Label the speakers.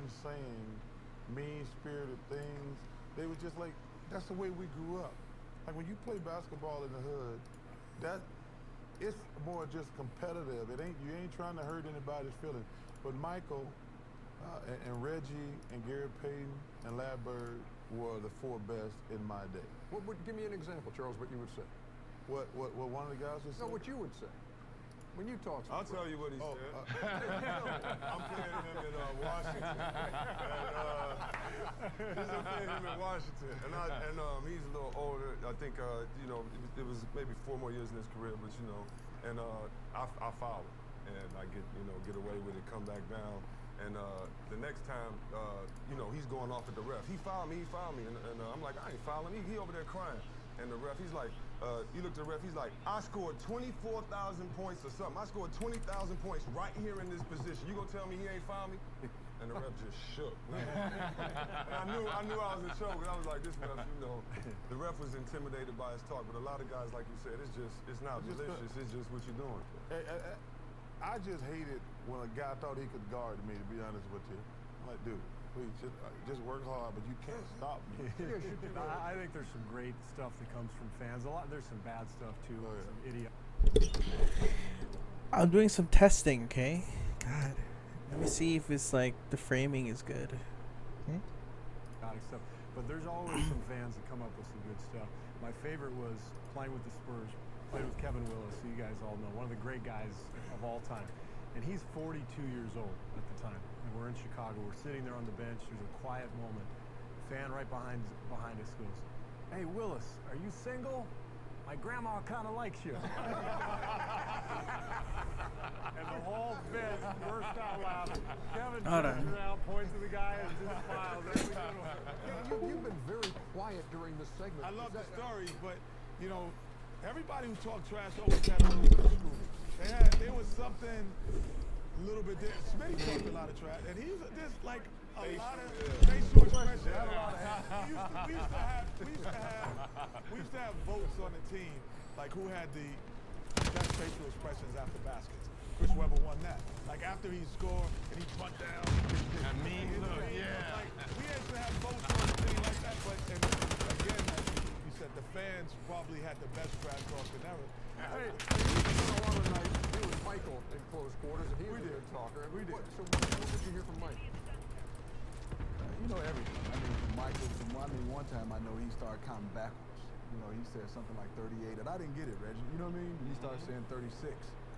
Speaker 1: weren't saying mean-spirited things. They were just like, that's the way we grew up. Like when you play basketball in the hood, it's more just competitive. You ain't trying to hurt anybody's feelings. But Michael and Reggie and Gary Payton and Larry Bird were the four best in my day.
Speaker 2: Give me an example, Charles, what you would say.
Speaker 1: What one of the guys would say?
Speaker 2: No, what you would say. When you talk to
Speaker 3: I'll tell you what he said. I'm playing him in Washington. I'm playing him in Washington. And he's a little older. I think, it was maybe 4 more years in his career, but, and I foul him. And I get away with it, come back down. And the next time, he's going off at the ref. He fouled me. And I'm like, I ain't fouling. He over there crying. And the ref, he's like, he looked at the ref, he's like, I scored 24,000 points or something. I scored 20,000 points right here in this position. You gonna tell me he ain't fouled me? And the ref just shook. And I knew I was in trouble. I was like, this ref, the ref was intimidated by his talk. But a lot of guys, like you said, it's not malicious. It's just what you're doing.
Speaker 1: I just hated when a guy thought he could guard me, to be honest with you. I'm like, dude, please, just work hard, but you can't stop me.
Speaker 4: I think there's some great stuff that comes from fans. There's some bad stuff too. Some idiot.
Speaker 5: I'm doing some testing, okay? God. Let me see if it's like the framing is good.
Speaker 4: Stuff. But there's always some fans that come up with some good stuff. My favorite was playing with the Spurs. Played with Kevin Willis, who you guys all know, one of the great guys of all time. And he's 42 years old at the time. And we're in Chicago. We're sitting there on the bench. There's a quiet moment. Fan right behind us goes, "Hey, Willis, are you single? My grandma kind of likes you." And the whole bench burst out loud. Kevin turns around, points to the guy, and just smiles.
Speaker 2: You've been very quiet during this segment.
Speaker 1: I love the stories, but, everybody who talked trash always had a little bit of screw. There was something a little bit different. Smitty talked a lot of trash, and he's just like a lot of facial expression. We used to have votes on the team, like who had the best facial expressions after baskets. Chris Webber won that. Like after he scored and he punt down.
Speaker 6: I mean, look, yeah.
Speaker 1: Like we used to have votes on the team like that, but again, like you said, the fans probably had the best trash talk than ever.
Speaker 2: Hey, a lot of nights, you and Michael in close quarters, and he was a good talker.
Speaker 1: We did.
Speaker 2: So what did you hear from Mike?
Speaker 7: Everything. I mean, from Michael, one time I know he started counting backwards. He said something like 38, and I didn't get it, Reggie. You know what I mean? He started saying 36.